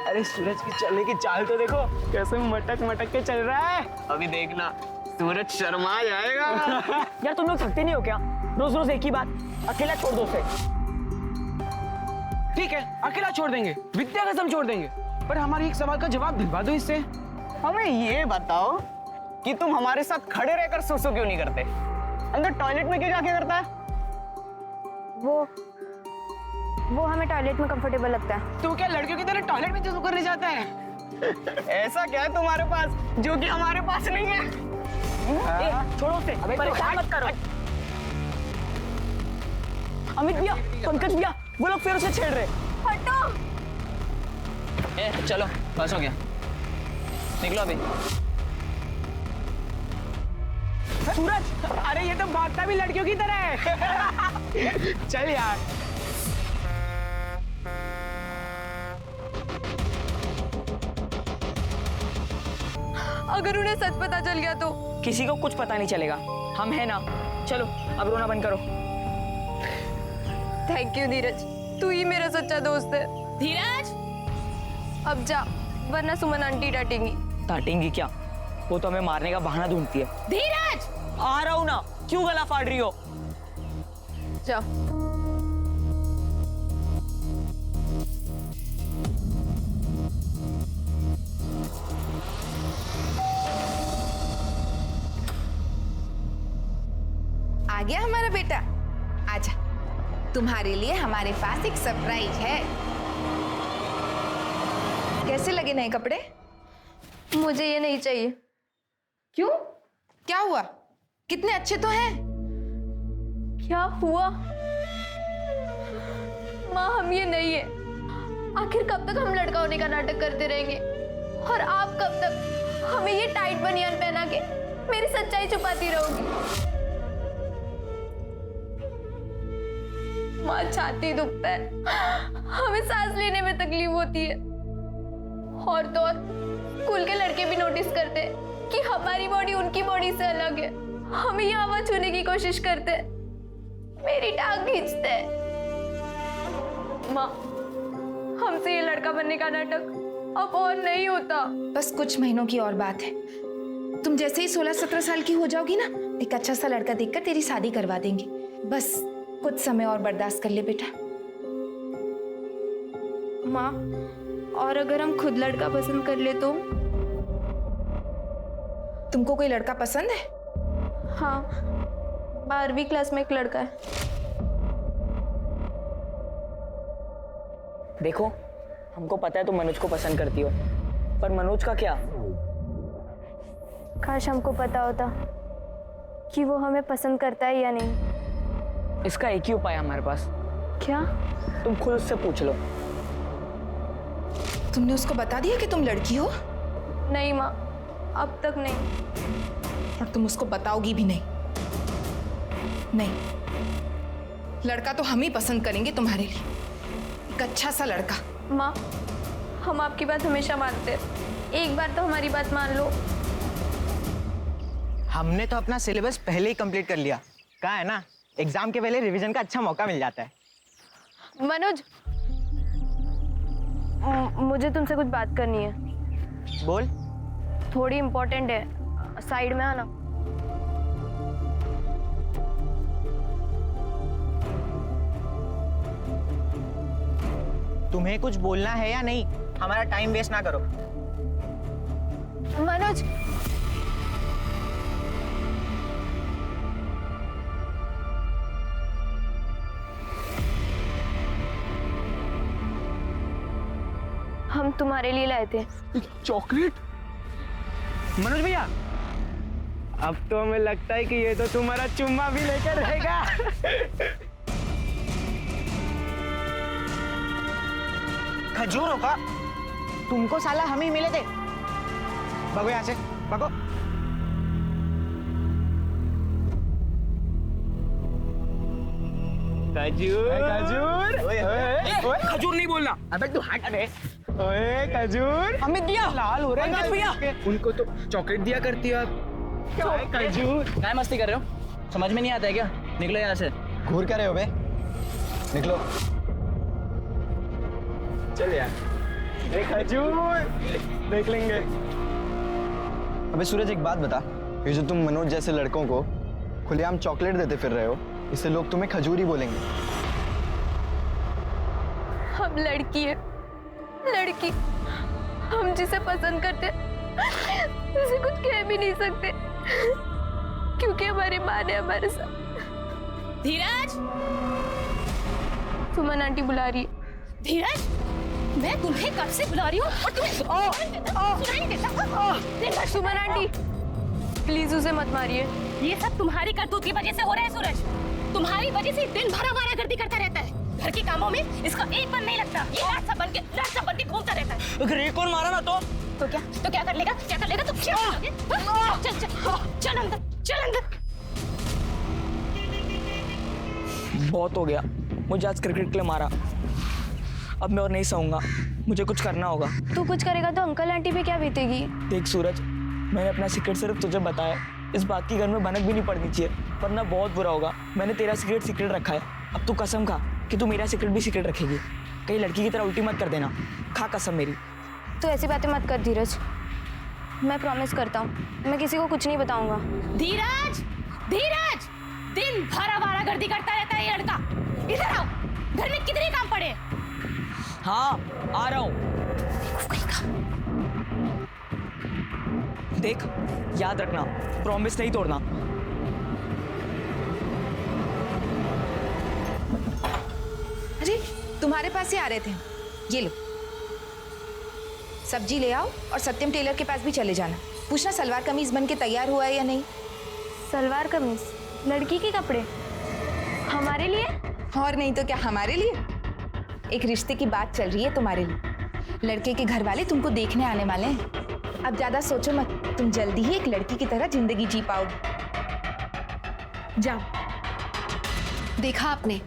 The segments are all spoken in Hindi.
अरे सूरज की चलने की चाल तो देखो, कैसे मटक मटक के चल रहा है। अभी देखना सूरज शर्मा जाएगा। यार तुम लोग थकते नहीं हो क्या? रोज रोज एक ही बात। अकेला छोड़ दो उसे। ठीक है, अकेला छोड़ देंगे, विद्या कसम छोड़ देंगे, पर हमारी एक सवाल का जवाब दिलवा दो इससे। हमें ये बताओ कि तुम हमारे साथ खड़े रहकर सुसु क्यों नहीं करते? अंदर टॉयलेट में क्यों जाके करता है? वो हमें टॉयलेट में कंफर्टेबल लगता है। तू क्या लड़कियों की तरह टॉयलेट में सुसु करने जाता है? ऐसा क्या है तुम्हारे पास जो कि हमारे पास नहीं है? छोड़ो उसे, परेशान मत करो। अमित भैया, पंकज भैया, वो लोग फिर उसे छेड़ रहे। हटो। चलो बस हो गया, निकलो अभी। सूरज, अरे ये तो भागता भी लड़कियों की तरह है। चल यार। अगर उन्हें सच पता चल गया तो? किसी को कुछ पता नहीं चलेगा, हम है ना। चलो अब रोना बंद करो। थैंक यू धीरज, तू ही मेरा सच्चा दोस्त है। धीरज, अब जा, वरना सुमन आंटी डांटेंगी। डांटेंगी क्या? वो तो हमें मारने का बहाना ढूंढती है। धीरज, आ रहा हूं ना, क्यों गला फाड़ रही हो? जा। आ गया हमारा बेटा। आजा, तुम्हारे लिए हमारे पास एक सरप्राइज है। कैसे लगे नए कपड़े? मुझे ये नहीं चाहिए। क्यों? क्या हुआ? कितने अच्छे तो हैं। क्या हुआ? माँ, हम ये नहीं है। आखिर कब तक हम लड़का होने का नाटक करते रहेंगे? और आप कब तक हमें ये टाइट बनियान पहना के मेरी सच्चाई छुपाती रहोगी? माँ, छाती दुखता है, हमें सांस लेने में तकलीफ होती है। और तो और स्कूल के लड़के भी नोटिस करते हैं कि हमारी बॉडी उनकी बॉडी से अलग है। हमें ये हवा छूने की कोशिश करते हैं, मेरी टांग खींचते हैं। माँ, हमसे ये लड़का बनने का नाटक अब और नहीं होता। बस कुछ महीनों की और बात है। तुम जैसे ही 16-17 साल की हो जाओगी ना, एक अच्छा सा लड़का देखकर तेरी शादी करवा देंगे। बस कुछ समय और बर्दाश्त कर ले बेटा। माँ, और अगर हम खुद लड़का पसंद कर ले तो? तुमको कोई लड़का पसंद है? हाँ, 12वीं क्लास में एक लड़का है। देखो, हमको पता है तुम मनोज को पसंद करती हो, पर मनोज का क्या? काश हमको पता होता कि वो हमें पसंद करता है या नहीं। इसका एक ही उपाय है हमारे पास। क्या? तुम खुद उससे पूछ लो। तुमने उसको बता दिया कि तुम लड़की हो? नहीं माँ, अब तक नहीं। और तुम उसको बताओगी भी नहीं? नहीं, लड़का तो हम ही पसंद करेंगे तुम्हारे लिए, एक अच्छा सा लड़का। माँ, हम आपकी बात हमेशा मानते हैं, एक बार तो हमारी बात मान लो। हमने तो अपना सिलेबस पहले ही कंप्लीट कर लिया। कहा है ना, एग्जाम के पहले रिवीजन का अच्छा मौका मिल जाता है। मनोज, मुझे तुमसे कुछ बात करनी है। बोल। थोड़ी इम्पोर्टेंट है, साइड में आना। तुम्हें कुछ बोलना है या नहीं? हमारा टाइम वेस्ट ना करो। मनोज, हम तुम्हारे लिए लाए थे चॉकलेट? मनोज भैया, अब तो हमें लगता है कि ये तो तुम्हारा चुम्मा भी लेकर रहेगा। खजूरों का तुमको साला हम ही मिले थे। भगो यहाँ से, भगो। खजूर, खजूर। खजूर नहीं बोलना। अबे तू हट बे। ओए खजूर। अमित भैया, लाल हो रहे पंकज भैया, उनको तो चॉकलेट दिया करती है। खजूर। क्या मस्ती कर रहे हो? समझ में नहीं आता है क्या? निकलो यहाँ से। घूर कर रहे हो बे? निकलो। चल यार। खजूर देख लेंगे। अबे सूरज एक बात बता, ये जो तुम मनोज जैसे लड़कों को खुलेआम चॉकलेट देते फिर रहे हो, इससे लोग तुम्हें खजूर ही बोलेंगे। हम लड़की है, लड़की। हम जिसे पसंद करते उसे कुछ कह भी नहीं सकते, क्योंकि हमारी माँ ने हमारे साथ। धीरज, सुमन आंटी बुला रही है। धीरज, मैं तुम्हें कब से बुला रही हूँ और तुम्हें सुनाई नहीं देता। सुमन आंटी प्लीज उसे मत मारिए। ये सब तुम्हारी करतूत की वजह से हो रहा है सूरज। तुम्हारी वजह से दिन भर आवारागर्दी करता रहता है। घर के कामों में इसका एक मन नहीं लगता। ये लाट सब बन के घूमता रहता है। अगर एक और मारा ना तो क्या कर लेगा? क्या कर लेगा? तो क्या करोगे? चल अंदर, चल अंदर। बहुत हो गया, मुझे आज क्रिकेट के लिए मारा। अब मैं और नहीं सहूंगा, मुझे कुछ करना होगा। तू कुछ करेगा तो अंकल आंटी पे क्या बीतेगी? देख सूरज, मैंने अपना सीक्रेट सिर्फ तुझे बताया। इस बात की घर में भनक भी नहीं पड़नी चाहिए, वरना बहुत बुरा होगा। मैंने तेरा सीक्रेट रखा है। अब तू कसम खा कि तू मेरा सीक्रेट भी सीक्रेट रखेगी। कहीं लड़की की तरह उल्टी मत कर देना, खा कसम मेरी। तू ऐसी बातें मत कर धीरज, मैं प्रॉमिस करता हूँ मैं किसी को कुछ नहीं बताऊंगा। धीरज, धीरज, दिन भर आवारागर्दी करता रहता है ये लड़का। इधर आओ, घर में कितने काम पड़े? हाँ आ रहा हूँ। देख याद रखना, प्रॉमिस नहीं तोड़ना। अरे तुम्हारे पास ही आ रहे थे। ये लो, सब्जी ले आओ और सत्यम टेलर के पास भी चले जाना। पूछना सलवार कमीज बन के तैयार हुआ है या नहीं। सलवार कमीज, लड़की के कपड़े हमारे लिए? और नहीं तो क्या, हमारे लिए। एक रिश्ते की बात चल रही है तुम्हारे लिए। लड़के के घर वाले तुमको देखने आने वाले हैं। अब ज्यादा सोचो मत, तुम जल्दी ही एक लड़की की तरह जिंदगी जी पाओगे। जाओ। देखा आपने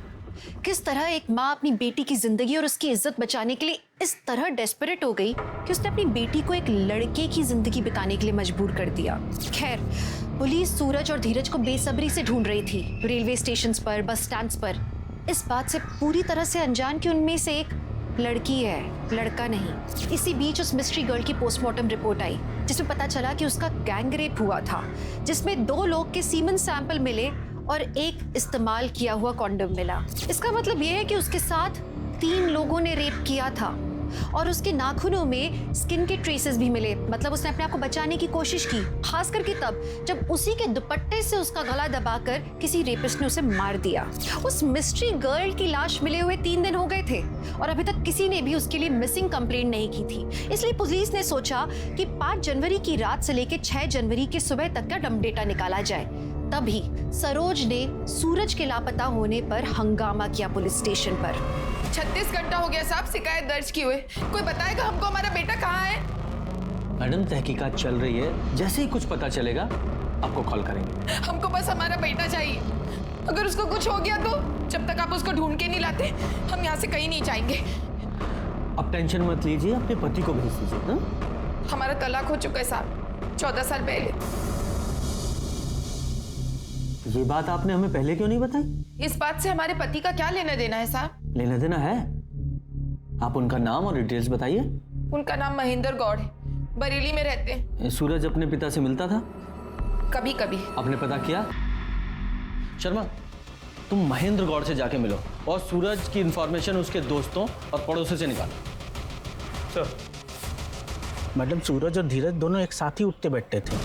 किस तरह एक माँ अपनी बेटी की जिंदगी और उसकी इज्जत बचाने के लिए इस तरह डेस्परेट हो गई कि उसने अपनी बेटी को एक लड़के की जिंदगी बिताने के लिए मजबूर कर दिया। खैर, पुलिस सूरज और धीरज को बेसब्री से ढूंढ रही थी, रेलवे स्टेशन पर, बस स्टैंड्स पर, इस बात से पूरी तरह से अनजान कि उनमें से एक लड़की है, लड़का नहीं। इसी बीच उस मिस्ट्री गर्ल की पोस्टमार्टम रिपोर्ट आई, जिसमें पता चला कि उसका गैंग रेप हुआ था, जिसमें 2 लोग के सीमन सैंपल मिले और एक इस्तेमाल किया हुआ कॉन्डम मिला। इसका मतलब यह है कि उसके साथ 3 लोगों ने रेप किया था और उसके नाखूनों में स्किन के ट्रेसेस भी मिले। मतलब उसने अपने आप को बचाने की कोशिश की, खास करके तब जब उसी के दुपट्टे से उसका गला दबाकर किसी रेपिस्ट ने उसे मार दिया। उस मिस्ट्री गर्ल की लाश मिले हुए 3 दिन हो गए थे और अभी तक किसी ने भी उसके लिए मिसिंग कंप्लेंट नहीं की थी। इसलिए पुलिस ने सोचा कि 5 जनवरी की रात से लेकर 6 जनवरी के सुबह तक का डम डेटा निकाला जाए। तभी सरोज ने सूरज के लापता होने पर हंगामा किया पुलिस स्टेशन पर। 36 घंटा हो गया साहब शिकायत दर्ज किए हुए। कोई बताएगा हमको हमारा बेटा कहाँ है? मैडम तहकीकात चल रही है, जैसे ही कुछ पता चलेगा आपको कॉल करेंगे। हमको बस हमारा बेटा चाहिए। अगर उसको कुछ हो गया तो जब तक आप उसको ढूंढ के नहीं लाते हम यहाँ से कहीं नहीं जाएंगे। आप टेंशन मत लीजिए, अपने पति को भेज दीजिए ना? हमारा तलाक हो चुका है साहब, 14 साल पहले। ये बात आपने हमें पहले क्यों नहीं बताई? इस बात से हमारे पति का क्या लेना देना है साहब? लेना देना है? आप उनका नाम और डिटेल्स बताइए। उनका नाम महेंद्र गौड़ है, बरेली में रहते हैं। सूरज अपने पिता से मिलता था? कभी कभी। आपने पता किया? शर्मा, तुम महेंद्र गौड़ से जाके मिलो और सूरज की इंफॉर्मेशन उसके दोस्तों और पड़ोसियों से निकालो। सर, मैडम सूरज और धीरज दोनों एक साथ ही उठते बैठते थे,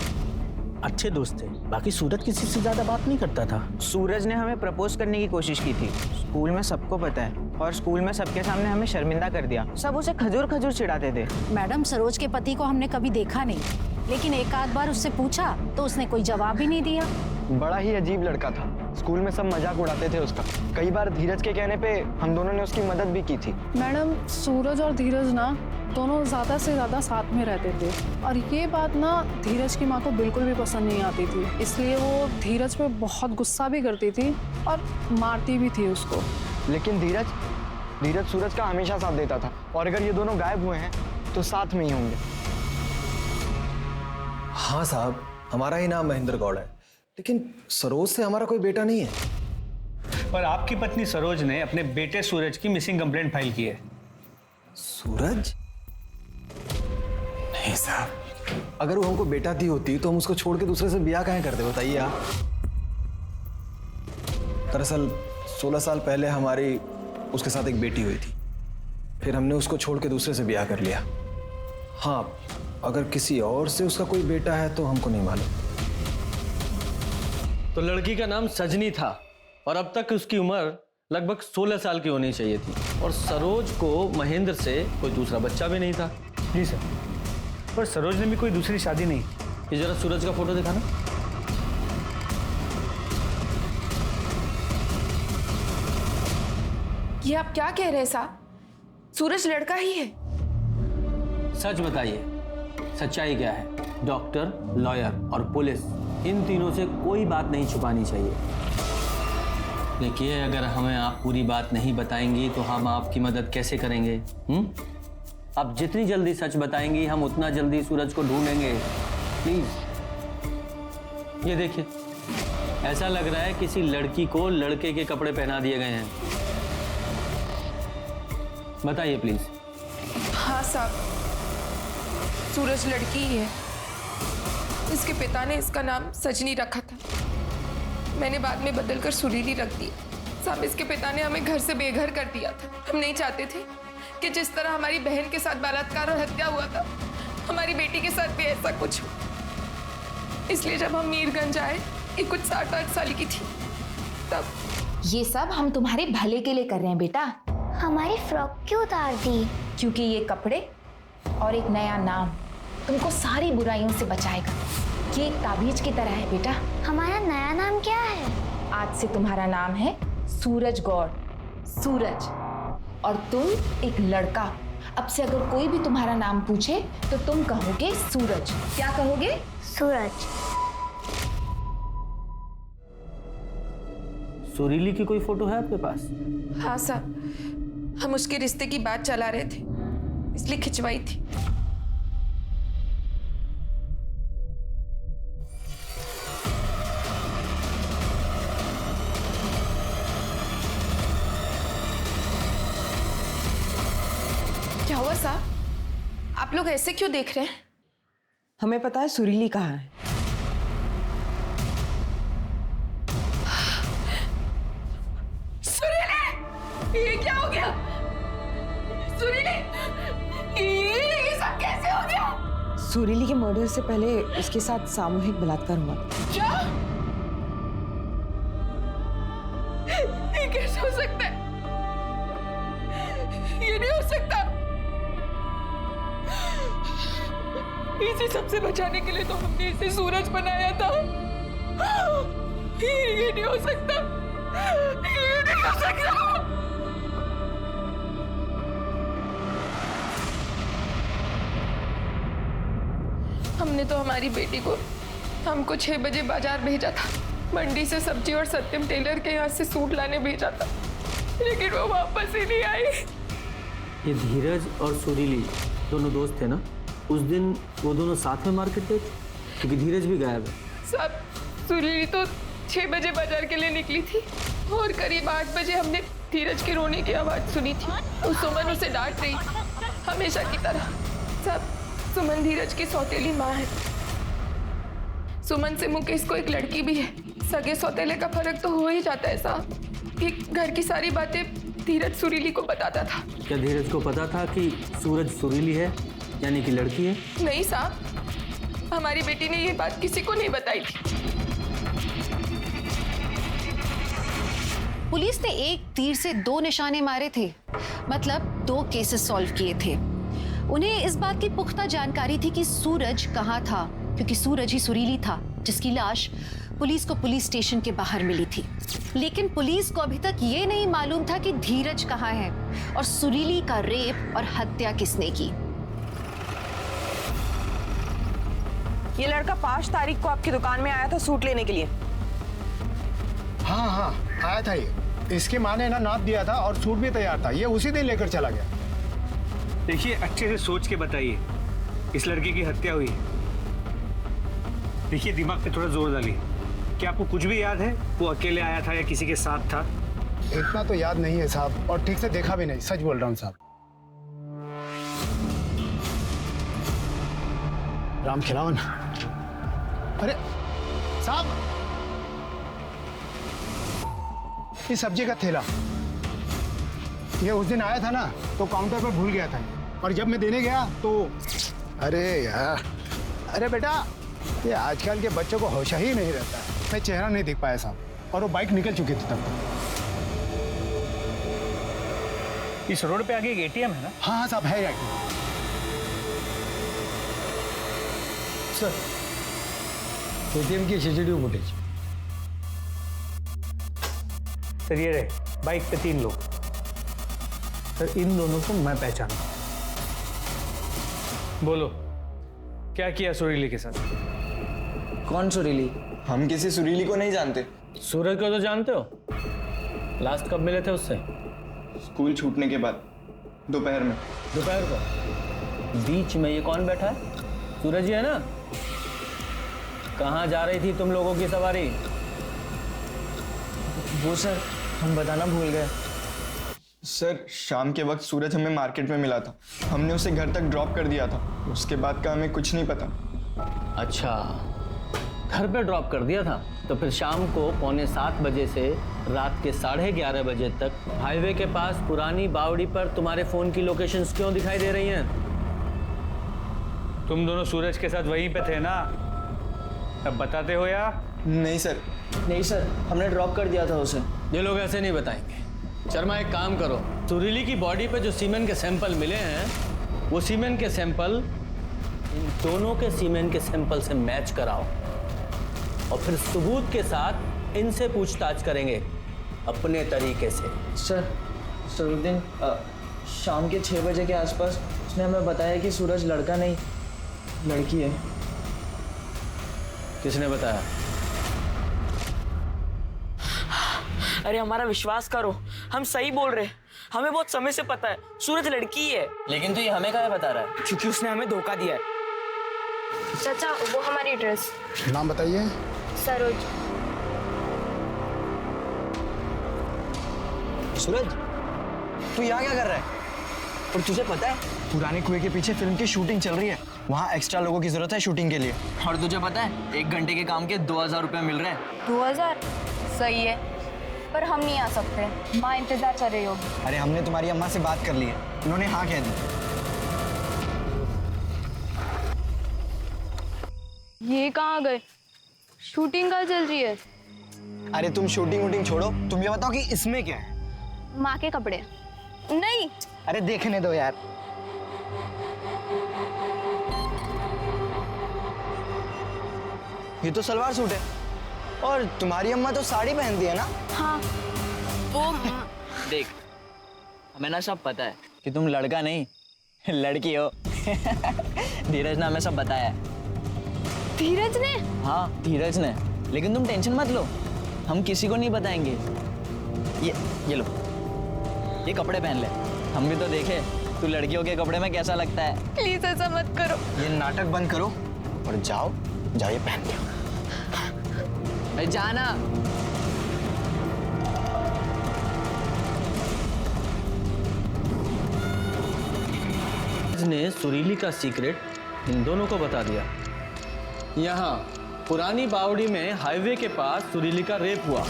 अच्छे दोस्त थे। बाकी सूरज किसी से ज्यादा बात नहीं करता था। सूरज ने हमें प्रपोज करने की कोशिश की थी, स्कूल में सबको पता है, और स्कूल में सबके सामने हमें शर्मिंदा कर दिया। सब उसे खजूर खजूर चिढ़ाते थे। मैडम, सरोज के पति को हमने कभी देखा नहीं, लेकिन एक आध बार उससे पूछा तो उसने कोई जवाब ही नहीं दिया। बड़ा ही अजीब लड़का था, स्कूल में सब मजाक उड़ाते थे उसका। कई बार धीरज के कहने पे हम दोनों ने उसकी मदद भी की थी। मैडम, सूरज और धीरज ना दोनों ज़्यादा से ज़्यादा साथ में रहते थे, और ये बात ना धीरज की माँ को बिल्कुल भी पसंद नहीं आती थी। इसलिए वो धीरज पे बहुत गुस्सा भी करती थी और मारती भी थी उसको। लेकिन धीरज सूरज का हमेशा साथ देता था, और अगर ये दोनों गायब हुए हैं तो साथ में ही होंगे। हाँ साहब, हमारा ही नाम महेंद्र गौड़ है, लेकिन सरोज से हमारा कोई बेटा नहीं है। पर आपकी पत्नी सरोज ने अपने बेटे सूरज की मिसिंग कंप्लेंट फाइल की है। सूरज? नहीं साहब, अगर वो हमको बेटा दी होती तो हम उसको छोड़ के दूसरे से ब्याह काहे करते, बताइए आप। दरअसल 16 साल पहले हमारी उसके साथ एक बेटी हुई थी, फिर हमने उसको छोड़ के दूसरे से ब्याह कर लिया। हाँ, अगर किसी और से उसका कोई बेटा है तो हमको नहीं मालूम। तो लड़की का नाम सजनी था और अब तक उसकी उम्र लगभग 16 साल की होनी चाहिए थी, और सरोज को महेंद्र से कोई दूसरा बच्चा भी नहीं था। जी सर, पर सरोज ने भी कोई दूसरी शादी नहीं। ये जरा सूरज का फोटो दिखाना। ये आप क्या कह रहे हैं साहब? सूरज लड़का ही है। सच बताइए, सच्चाई क्या है? डॉक्टर, लॉयर और पुलिस, इन तीनों से कोई बात नहीं छुपानी चाहिए। देखिए, अगर हमें आप पूरी बात नहीं बताएंगी तो हम आपकी मदद कैसे करेंगे? आप जितनी जल्दी सच बताएंगी हम उतना जल्दी सूरज को ढूंढेंगे। प्लीज। ये देखिए, ऐसा लग रहा है किसी लड़की को लड़के के कपड़े पहना दिए गए हैं। बताइए प्लीज। हाँ साहब, सूरज लड़की ही है। इसके पिता ने इसका नाम सजनी रखा था, मैंने बाद में बदलकर सुरीली रख दिया। साहब, इसके पिता ने हमें घर से बेघर कर दिया था। हम नहीं चाहते थे कि जिस तरह हमारी बहन के साथ बलात्कार और हत्या हुआ था, हमारी बेटी के साथ भी ऐसा कुछ हो। इसलिए जब हम मीरगंज आए, ये कुछ 7-8 साल की थी, तब। ये सब हम तुम्हारे भले के लिए कर रहे हैं बेटा। हमारी फ्रॉक क्यों उतार दी? क्योंकि ये कपड़े और एक नया नाम तुमको सारी बुराइयों से बचाएगा। ये एक ताबीज की तरह है बेटा। हमारा नया नाम क्या है? आज से तुम्हारा नाम है सूरज गौड़, सूरज। और तुम एक लड़का। अब से अगर कोई भी तुम्हारा नाम पूछे तो तुम कहोगे सूरज। क्या कहोगे? सूरज। सुरीली की कोई फोटो है आपके पास? हाँ साहब, हम उसके रिश्ते की बात चला रहे थे, इसलिए खिंचवाई थी। क्या हुआ साहब? आप लोग ऐसे क्यों देख रहे हैं? हमें पता है सुरीली कहाँ है। सुरीली! ये क्या हो गया? सुरीली! ये सब कैसे हो गया? सुरीली के मर्डर से पहले उसके साथ सामूहिक बलात्कार हुआ। क्या? ये कैसे हो सकता है? ये नहीं हो सकता। इसे सबसे बचाने के लिए तो हमने इसे सूरज बनाया था। ये नहीं हो सकता। ये नहीं हो सकता। हमने तो हमारी बेटी को हमको 6 बजे बाजार भेजा था। मंडी से सब्जी और सत्यम टेलर के यहाँ से सूट लाने भेजा था, लेकिन वो वापस ही नहीं आई। ये धीरज और सुरीली दोनों दोस्त थे ना? उस दिन वो दोनों साथ में मार्केट गए थे, क्योंकि धीरज भी गायब है। सब सुरीली तो 6 बजे बाजार के लिए निकली थी और करीब 8 बजे हमने धीरज के रोने की आवाज सुनी थी। उस सुमन उसे डांट रही थी, हमेशा की तरह। सब सुमन धीरज की सौतेली माँ है। सुमन से मुकेश को एक लड़की भी है। सगे सौतेले का फर्क तो हो ही जाता है साहब। एक घर की सारी बातें धीरज सुरीली को बताता था। क्या धीरज को पता था कि सूरज सुरीली है, यानी कि लड़की है? नहीं साहब, हमारी बेटी ने ये बात किसी को नहीं बताई थी। पुलिस ने एक तीर से 2 निशाने मारे थे, मतलब 2 केसेस सॉल्व किए थे। उन्हें इस बात की पुख्ता जानकारी थी कि सूरज कहाँ था, क्योंकि सूरज ही सुरीली था जिसकी लाश पुलिस को पुलिस स्टेशन के बाहर मिली थी। लेकिन पुलिस को अभी तक ये नहीं मालूम था कि धीरज कहाँ है और सुरीली का रेप और हत्या किसने की। ये लड़का 5 तारीख को आपकी दुकान में आया था सूट लेने के लिए। हाँ हाँ, आया था ये। इसकी माँ ने ना नाप दिया था और सूट भी तैयार था। ये उसी दिन लेकर चला गया। देखिए, अच्छे से सोच के बताइए, इस लड़के की हत्या हुई। देखिए, दिमाग पे थोड़ा जोर डालिए। क्या आपको कुछ भी याद है? वो अकेले आया था या किसी के साथ था? इतना तो याद नहीं है साहब, और ठीक से देखा भी नहीं। सच बोल रहा हूँ साहब। राम खिलावन। अरे साहब, ये सब्जी का थैला, ये उस दिन आया था ना तो काउंटर पर भूल गया था, और जब मैं देने गया तो अरे यार, अरे बेटा, ये आजकल के बच्चों को होश ही नहीं रहता। मैं चेहरा नहीं देख पाया साहब, और वो बाइक निकल चुकी थी तब तक। इस रोड पे आगे एक एटीएम है ना? हाँ हाँ साहब, है ATM। सर, ATM की CCTV फुटेज। सर ये रहे, बाइक पे 3 लोग। सर इन दोनों को मैं पहचाना। बोलो, क्या किया सुरीली के साथ? कौन सुरीली? हम किसी सुरीली को नहीं जानते। सूरज को तो जानते हो? लास्ट कब मिले थे उससे? स्कूल छूटने के बाद, दोपहर में। दोपहर को? बीच में ये कौन बैठा है? सूरज ही है ना? कहाँ जा रही थी तुम लोगों की सवारी? वो सर, हम बताना भूल गए। सर, शाम के वक्त सूरज हमें मार्केट में मिला था। हमने उसे घर तक ड्रॉप कर दिया था। उसके बाद का हमें कुछ नहीं पता। अच्छा, घर पे ड्रॉप कर दिया था। तो फिर शाम को 6:45 बजे से रात के 11:30 बजे तक हाईवे के पास पुरानी बावड़ी पर तुम्हारे फोन की लोकेशंस क्यों दिखाई दे रही हैं? तुम दोनों सूरज के साथ वहीं पे थे ना? अब बताते हो या? नहीं सर। नहीं सर, हमने ड्रॉप कर दिया था उसे। ये लोग ऐसे नहीं बताएंगे। शर्मा, एक काम करो, सुरीली की बॉडी पे जो सीमेंट के सैंपल मिले हैं, वो सीमेंट के सैंपल इन दोनों के सीमेंट के सैंपल से मैच कराओ, और फिर सबूत के साथ इनसे पूछताछ करेंगे अपने तरीके से। सर, उस दिन शाम के 6 बजे के आसपास उसने हमें बताया कि सूरज लड़का नहीं, लड़की है। किसने बताया? अरे हमारा विश्वास करो, हम सही बोल रहे हैं। हमें बहुत समय से पता है सूरज लड़की है। लेकिन तो ये हमें क्या बता रहा है? क्योंकि उसने हमें धोखा दिया है। चाचा, वो हमारी ड्रेस। नाम बताइए। सरोज। सूरज, तू यहाँ क्या कर रहा है? और तुझे पता है पुराने कुएं के पीछे फिल्म की शूटिंग चल रही है। वहाँ एक्स्ट्रा लोगों की जरूरत है शूटिंग के लिए। और तुझे पता है 1 घंटे के काम के 2000 रुपए मिल रहे हैं। 2000? सही है, पर हम नहीं आ सकते। माँ इंतजार कर रही होगी। अरे हमने तुम्हारी अम्मा से बात कर ली है, उन्होंने हाँ कह दी। ये कहाँ गए? शूटिंग कहाँ चल रही है? अरे तुम शूटिंग वूटिंग छोड़ो, तुम ये बताओ कि इसमें क्या है? माँ के कपड़े। नहीं। अरे देखने दो यार। ये तो सलवार सूट है, और तुम्हारी अम्मा तो साड़ी पहनती है ना? हाँ। वो देख, हमें ना सब पता है कि तुम लड़का नहीं लड़की हो। धीरज ने हमें सब बताया है। धीरज ने? हाँ, धीरज ने। लेकिन तुम टेंशन मत लो, हम किसी को नहीं बताएंगे। ये लो, ये कपड़े पहन ले, हम भी तो देखे तू लड़कियों के कपड़े में कैसा लगता है। प्लीज ऐसा मत करो। ये नाटक बंद करो और जाओ ये पहन लो। जाना। ने सुरीली का सीक्रेट इन दोनों को बता दिया। यहाँ पुरानी बावड़ी में हाईवे के पास सुरीली का रेप हुआ।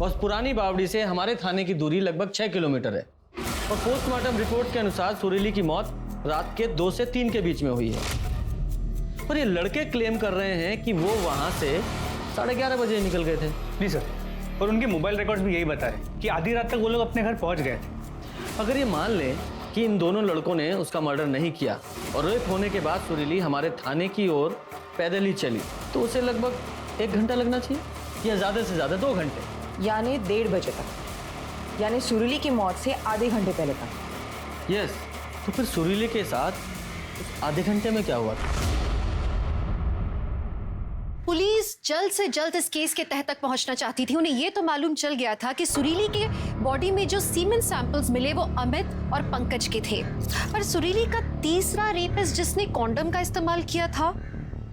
उस पुरानी बावड़ी से हमारे थाने की दूरी लगभग 6 किलोमीटर है, और पोस्टमार्टम रिपोर्ट के अनुसार सुरीली की मौत रात के 2 से 3 के बीच में हुई है। पर ये लड़के क्लेम कर रहे हैं कि वो वहां से 11:30 बजे निकल गए थे। नहीं सर, और उनके मोबाइल रिकॉर्ड्स भी यही बता रहे कि आधी रात तक वो लोग अपने घर पहुंच गए थे। अगर ये मान लें कि इन दोनों लड़कों ने उसका मर्डर नहीं किया और रेप होने के बाद सुरीली हमारे थाने की ओर पैदल ही चली, तो उसे लगभग 1 घंटा लगना चाहिए, या ज़्यादा से ज़्यादा 2 घंटे। यानी 1:30 बजे तक, यानी सुरीली की मौत से आधे घंटे पहले तक। यस, तो फिर सुरीली के साथ उस आधे घंटे में क्या हुआ था? पुलिस जल्द से जल्द इस केस के तह तक पहुंचना चाहती थी। उन्हें ये तो मालूम चल गया था कि सुरीली के बॉडी में जो सीमेन सैंपल्स मिले वो अमित और पंकज के थे, पर सुरीली का तीसरा रेपिस्ट जिसने कॉन्डम का इस्तेमाल किया था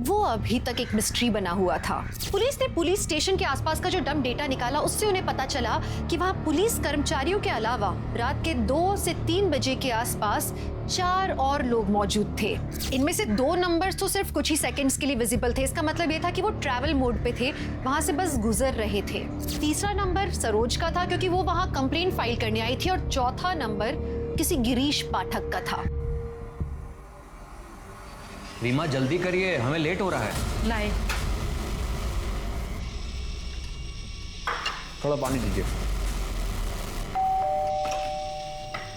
वो अभी तक एक मिस्ट्री बना हुआ था। पुलिस ने पुलिस स्टेशन के आसपास का जो डंप डेटा निकाला, उससे उन्हें पता चला कि वहाँ पुलिस कर्मचारियों के अलावा रात के 2 से 3 बजे के आसपास 4 और लोग मौजूद थे। इनमें से 2 नंबर्स तो सिर्फ कुछ ही सेकंड्स के लिए विजिबल थे। इसका मतलब ये था कि वो ट्रैवल मोड पे थे, वहां से बस गुजर रहे थे। तीसरा नंबर सरोज का था क्योंकि वो वहां कंप्लेंट फाइल करने आई थी, और चौथा नंबर किसी गिरीश पाठक का था। रीमा जल्दी करिए, हमें लेट हो रहा है। लाए। थोड़ा पानी दीजिए।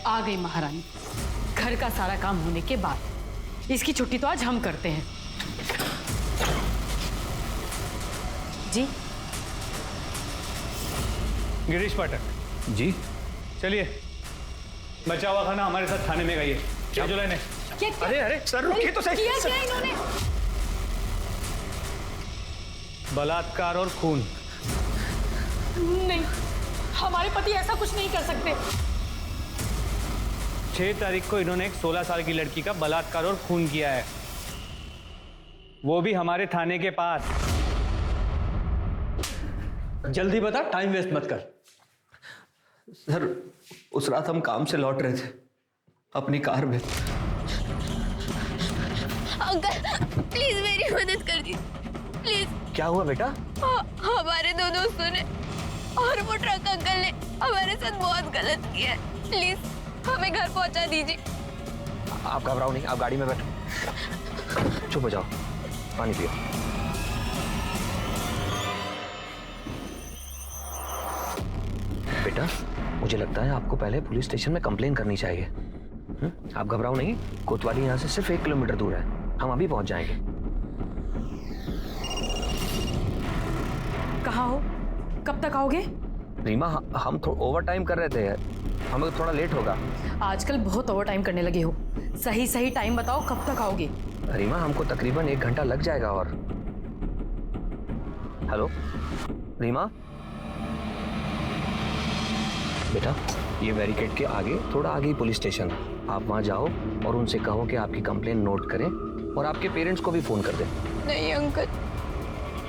आ गई महारानी। घर का सारा काम होने के बाद इसकी छुट्टी तो आज हम करते हैं। जी गिरीश पाठक जी, चलिए, बचा हुआ खाना हमारे साथ थाने में गई है। जो लाने। अरे अरे सर रुकिए तो सही। क्या इन्होंने? बलात्कार और खून। नहीं, हमारे पति ऐसा कुछ नहीं कर सकते। 6 तारीख को इन्होंने एक 16 साल की लड़की का बलात्कार और खून किया है, वो भी हमारे थाने के पास। जल्दी बता, टाइम वेस्ट मत कर। सर, उस रात हम काम से लौट रहे थे अपनी कार में। अंकल प्लीज मेरी मदद कर दी प्लीज। क्या हुआ बेटा? हमारे 2 दोस्तों ने और वो ट्रक अंकल ने हमारे साथ बहुत गलत किया है। प्लीज हमें घर पहुंचा दीजिए। आप घबराओ नहीं, आप गाड़ी में बैठो। चुप हो जाओ, पानी पियो। बेटा, मुझे लगता है आपको पहले पुलिस स्टेशन में कंप्लेन करनी चाहिए। आप घबराओ नहीं, कोतवाली यहाँ से सिर्फ 1 किलोमीटर दूर है, हम अभी पहुंच जाएंगे। कहाँ हो? कब तक आओगे? रीमा, हम ओवर टाइम कर रहे थे, हमें थोड़ा लेट होगा। आजकल बहुत ओवर टाइम करने लगे हो। सही टाइम बताओ, कब तक आओगे? रीमा, हमको तकरीबन 1 घंटा लग जाएगा। और हेलो रीमा, बेटा ये बैरिकेड के आगे, थोड़ा आगे ही पुलिस स्टेशन है, आप वहाँ जाओ और उनसे कहो कि आपकी कंप्लेन नोट करें और आपके पेरेंट्स को भी फोन कर दें। नहीं अंकल,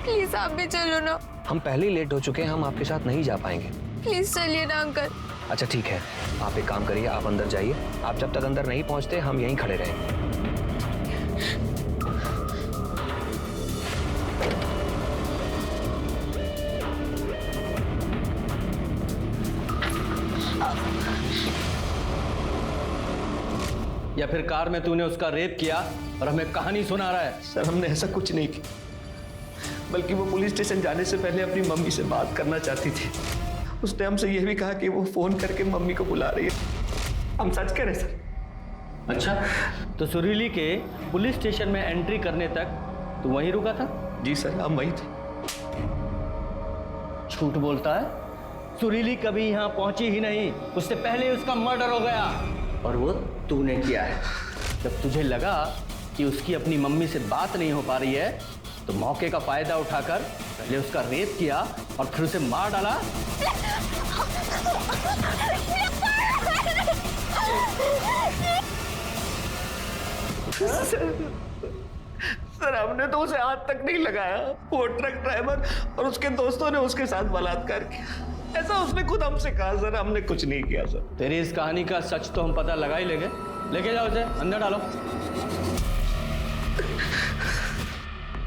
प्लीज आप भी चलो ना। हम पहले ही लेट हो चुके हैं, हम आपके साथ नहीं जा पाएंगे। प्लीज चलिए ना अंकल। अच्छा ठीक है, आप एक काम करिए, आप अंदर जाइए। आप जब तक अंदर नहीं पहुंचते हम यहीं खड़े रहेंगे। या फिर कार में तूने उसका रेप किया और हमें कहानी सुना रहा है? सर, हमने ऐसा कुछ नहीं किया, बल्कि वो पुलिस स्टेशन जाने से पहले अपनी मम्मी से बात करना चाहती थी। उसने हमसे यह भी कहा कि वो फोन करके मम्मी को बुला रही है। हम सच कह रहे सर। अच्छा, तो सुरीली के पुलिस स्टेशन में एंट्री करने तक तू वहीं रुका था? जी सर, हम वहीं थे। झूठ बोलता है। सुरीली कभी यहाँ पहुंची ही नहीं, उससे पहले उसका मर्डर हो गया और वो तूने किया है। जब तुझे लगा कि उसकी अपनी मम्मी से बात नहीं हो पा रही है, तो मौके का फायदा उठाकर पहले उसका रेप किया और फिर उसे मार डाला। सर, हमने तो उसे हाथ तक नहीं लगाया। वो ट्रक ड्राइवर और उसके दोस्तों ने उसके साथ बलात्कार किया, ऐसा उसने खुद हमसे कहा। सर, हमने कुछ नहीं किया। सर, तेरी इस कहानी का सच तो हम पता लगा ही लेंगे। लेके जाओ उसे, अंदर डालो।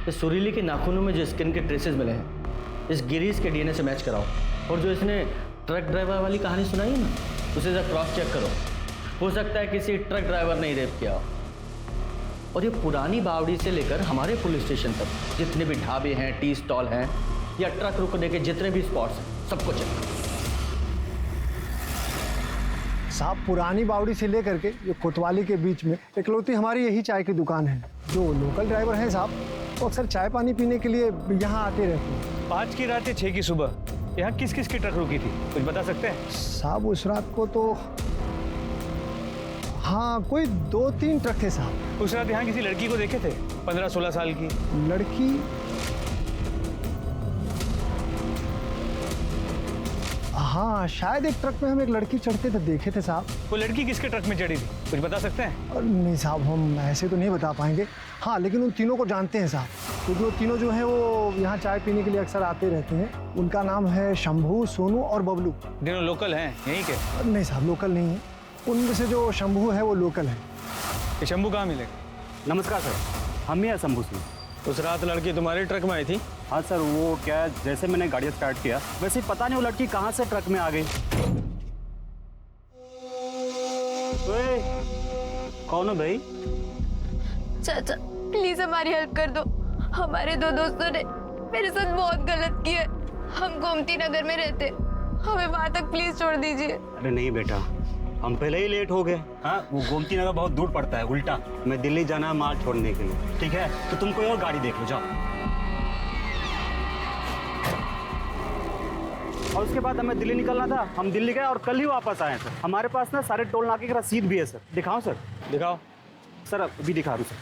इस सुरीली के नाखूनों में जो स्किन के ट्रेसेस मिले हैं, इस गिरीश के डीएनए से मैच कराओ। और जो इसने ट्रक ड्राइवर वाली कहानी सुनाई है ना, उसे जरा क्रॉस चेक करो। हो सकता है किसी ट्रक ड्राइवर ने ही रेप किया हो। और ये पुरानी बावड़ी से लेकर हमारे पुलिस स्टेशन तक जितने भी ढाबे हैं, टी स्टॉल हैं या ट्रक रुकने के जितने भी स्पॉट्स हैं, सबको चेक करो। साहब, पुरानी बावड़ी से लेकर के ये कोतवाली के बीच में इकलौती हमारी यही चाय की दुकान है। जो लोकल ड्राइवर हैं साहब, वो अक्सर चाय पानी पीने के लिए यहाँ आते रहते हैं। 5 की रात या 6 की सुबह यहाँ किस किस की ट्रक रुकी थी, कुछ बता सकते हैं? साहब, उस रात को तो हाँ, कोई 2-3 ट्रक थे साहब। उस रात यहाँ किसी लड़की को देखे थे, 15-16 साल की लड़की? हाँ शायद एक ट्रक में हम एक लड़की चढ़ते थे, देखे थे साहब। वो लड़की किसके ट्रक में चढ़ी थी, कुछ बता सकते हैं? नहीं साहब, हम ऐसे तो नहीं बता पाएंगे। हाँ लेकिन उन तीनों को जानते हैं साहब, क्योंकि वो तीनों जो हैं वो यहाँ चाय पीने के लिए अक्सर आते रहते हैं। उनका नाम है शंभू, सोनू और बबलू। तीनों लोकल हैं यहीं के? नहीं साहब, लोकल नहीं है। उनमें से जो शंभू है वो लोकल है। ये शंभू कहाँ मिलेगा? नमस्कार सर, हम ही हैं शंभू सिंह। उस रात लड़की तुम्हारे ट्रक में आई थी? हाँ सर, वो क्या है, जैसे मैंने गाड़ी स्टार्ट किया वैसे पता नहीं वो लड़की कहाँ से ट्रक में आ गई। ओए, कौन हो भाई? चाचा प्लीज हमारी हेल्प कर दो। हमारे दो दोस्तों ने मेरे साथ बहुत गलत किया। हम गोमती नगर में रहते, हमें वहां तक प्लीज छोड़ दीजिए। अरे नहीं बेटा, हम पहले ही लेट हो गए। हाँ, वो गोमती नगर बहुत दूर पड़ता है, उल्टा मैं दिल्ली जाना है माल छोड़ने के लिए। ठीक है, तो तुम कोई और गाड़ी देख लो, जाओ। और उसके बाद हमें दिल्ली निकलना था, हम दिल्ली गए और कल ही वापस आए सर। हमारे पास ना सारे टोल नाके की रसीद भी है सर। दिखाओ सर? दिखाओ सर, अभी दिखा दूँ सर।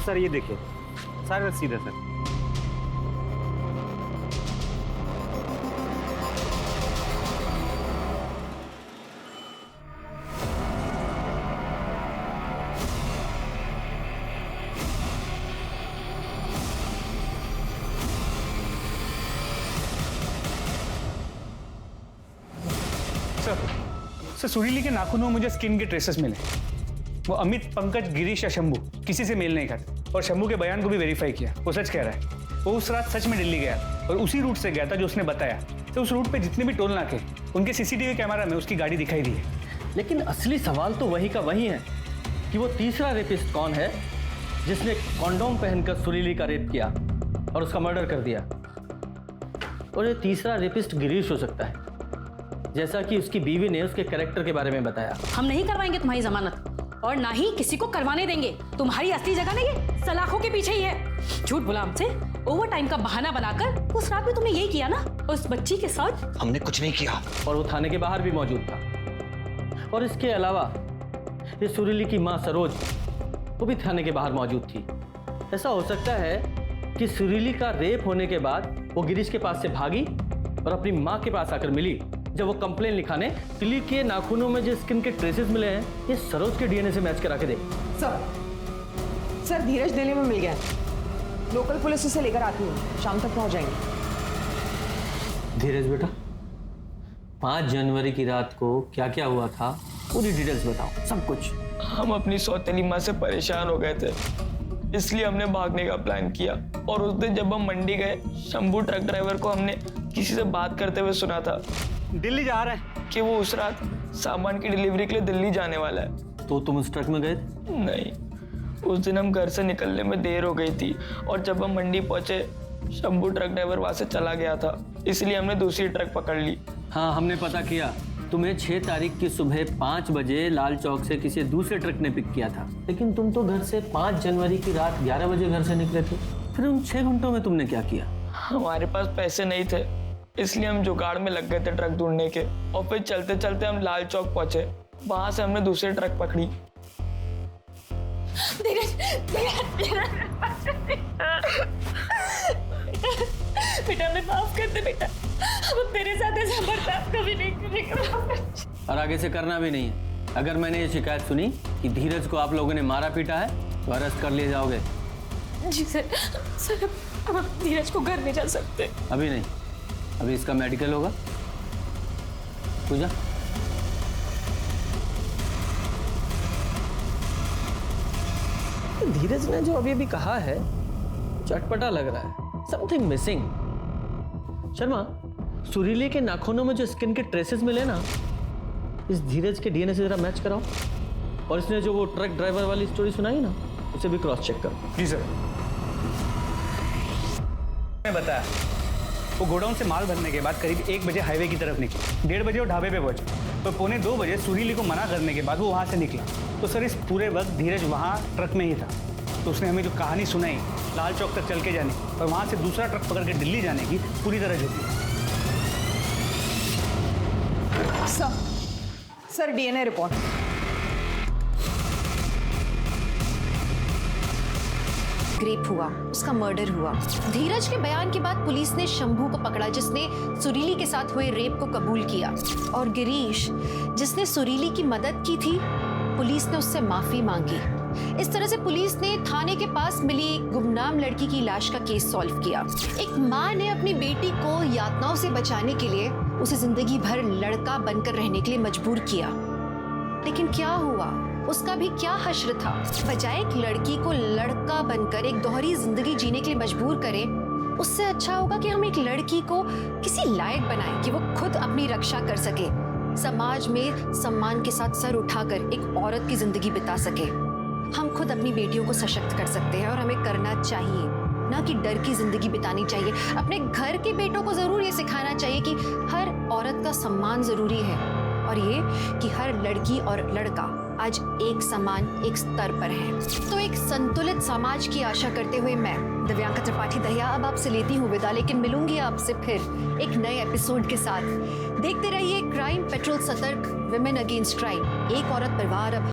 सर ये देखिए, सारे रसीद है सर। सर सुरीली के नाखूनों में मुझे स्किन के ट्रेसेस मिले। वो अमित, पंकज, गिरीश या शंभू किसी से मेल नहीं करते। और शंभू के बयान को भी वेरीफाई किया, वो सच कह रहा है। वो उस रात सच में दिल्ली गया और उसी रूट से गया था जो उसने बताया। तो उस रूट पे जितने भी टोल नाके, उनके सीसीटीवी कैमरा में उसकी गाड़ी दिखाई दी है। लेकिन असली सवाल तो वही का वही है कि वो तीसरा रेपिस्ट कौन है जिसने कॉन्डोम पहनकर सुरीली का रेप किया और उसका मर्डर कर दिया। और ये तीसरा रेपिस्ट गिरीश हो सकता है, जैसा कि उसकी बीवी ने उसके कैरेक्टर के बारे में बताया। हम नहीं करवाएंगे तुम्हारी जमानत और ना ही किसी को करवाने देंगे। तुम्हारी असली जगह ना ये सलाखों के पीछे ही है। झूठ बोला हमसे, ओवर टाइम का बहाना बनाकर। उस रात में तुमने यही किया ना उस बच्ची के साथ? हमने कुछ नहीं किया। और वो थाने के बाहर भी मौजूद था। और इसके अलावा ये सुरीली की माँ सरोज, वो भी थाने के बाहर मौजूद थी। ऐसा हो सकता है कि सुरीली का रेप होने के बाद वो गिरीश के पास से भागी और अपनी माँ के पास आकर मिली। जब वो कंप्लेन लिखाने, तिली के नाखूनों में जो स्किन के ट्रेसेस मिले हैं, ये सरोज के डीएनए से मैच करा के देख। सर धीरज दिल्ली में मिल गया। लोकल पुलिस उसे लेकर आती है, शाम तक पहुंच जाएंगे। धीरज बेटा, 5 जनवरी की रात को क्या क्या हुआ था पूरी डिटेल्स बताओ, सब कुछ। हम अपनी सौतेली माँ से परेशान हो गए थे, इसलिए हमने भागने का प्लान किया। और उस दिन जब हम मंडी गए, शंभू ट्रक ड्राइवर को हमने किसी से बात करते हुए सुना था दिल्ली जा रहे हैं, कि वो उस रात सामान की डिलीवरी के लिए दिल्ली जाने वाला है। तो तुम उस ट्रक में गए? नहीं, उस दिन हम घर से निकलने में देर हो गई थी और जब हम मंडी पहुंचे, शंभू ट्रक ड्राइवर वहां से चला गया था, इसलिए हमने दूसरी ट्रक पकड़ ली। हाँ, हमने पता किया। तुम्हें 6 तारीख की सुबह 5 बजे लाल चौक से किसी दूसरे ट्रक ने पिक किया था, लेकिन तुम तो घर से 5 जनवरी की रात 11 बजे घर से निकले थे। फिर उन 6 घंटों में तुमने क्या किया? हमारे पास पैसे नहीं थे, इसलिए हम जुगाड़ में लग गए थे ट्रक ढूंढने के। और फिर चलते चलते हम लाल चौक पहुंचे, वहां से हमने दूसरी ट्रक पकड़ी। बेटा हमें माफ कर दे बेटा, हम तेरे साथ ऐसा बर्ताव कभी नहीं करेंगे और आगे से करना भी नहीं है। अगर मैंने ये शिकायत सुनी कि धीरज को आप लोगों ने मारा पीटा है तो अरेस्ट कर लिए जाओगे। जी सर अब हम धीरज को घर ले जा सकते? अभी नहीं, अभी इसका मेडिकल होगा। पूजा, धीरज ने जो अभी कहा है चटपटा लग रहा है, समथिंग मिसिंग। शर्मा, सुरीली के नाखूनों में जो स्किन के ट्रेसेस मिले ना, इस धीरज के डीएनए से जरा मैच कराओ। और इसने जो वो ट्रक ड्राइवर वाली स्टोरी सुनाई ना, उसे भी क्रॉस चेक करो। जी सर। मैं बताया, वो गोडाउन से माल भरने के बाद करीब 1 बजे हाईवे की तरफ निकले। 1:30 बजे वो ढाबे पे पहुंचे, तो 1:45 बजे सुरीली को मना करने के बाद वो वहां से निकला। तो सर इस पूरे वक्त धीरज वहां ट्रक में ही था। तो उसने हमें जो कहानी सुनाई लाल चौक तक चल के जाने और वहां से दूसरा ट्रक पकड़ के दिल्ली जाने की, पूरी तरह झूठी। Sir DNA report. रेप हुआ, उसका मर्डर हुआ। धीरज के बयान के बाद पुलिस ने शंभू को पकड़ा, जिसने सुरीली के साथ हुए रेप को कबूल किया, और गिरीश, जिसने सुरीली की मदद की थी, पुलिस ने उससे माफी मांगी। इस तरह से पुलिस ने थाने के पास मिली एक गुमनाम लड़की की लाश का केस सॉल्व किया। एक माँ ने अपनी बेटी को यातनाओं से बचाने के लिए उसे जिंदगी भर लड़का बनकर रहने के लिए मजबूर किया। लेकिन क्या हुआ? उसका भी क्या हश्र था? बजाय एक लड़की को लड़का बनकर एक दोहरी जिंदगी जीने के लिए मजबूर करें, उससे अच्छा होगा कि हम एक लड़की को किसी लायक बनाएं कि वो खुद अपनी रक्षा कर सके, समाज में सम्मान के साथ सर उठाकर एक औरत की जिंदगी बिता सके। हम खुद अपनी बेटियों को सशक्त कर सकते हैं और हमें करना चाहिए, ना कि डर की जिंदगी बितानी चाहिए। अपने घर के बेटों को जरूर ये सिखाना चाहिए कि हर औरत का सम्मान जरूरी है, और ये कि हर लड़की और लड़का आज एक समान एक स्तर पर है। तो एक संतुलित समाज की आशा करते हुए मैं दिव्यांका त्रिपाठी दहिया अब आपसे लेती हूँ विदा, लेकिन मिलूंगी आपसे फिर एक नए एपिसोड के साथ। देखते रहिए क्राइम पेट्रोल, सतर्क, विमेन अगेंस्ट क्राइम। एक औरत परिवार अब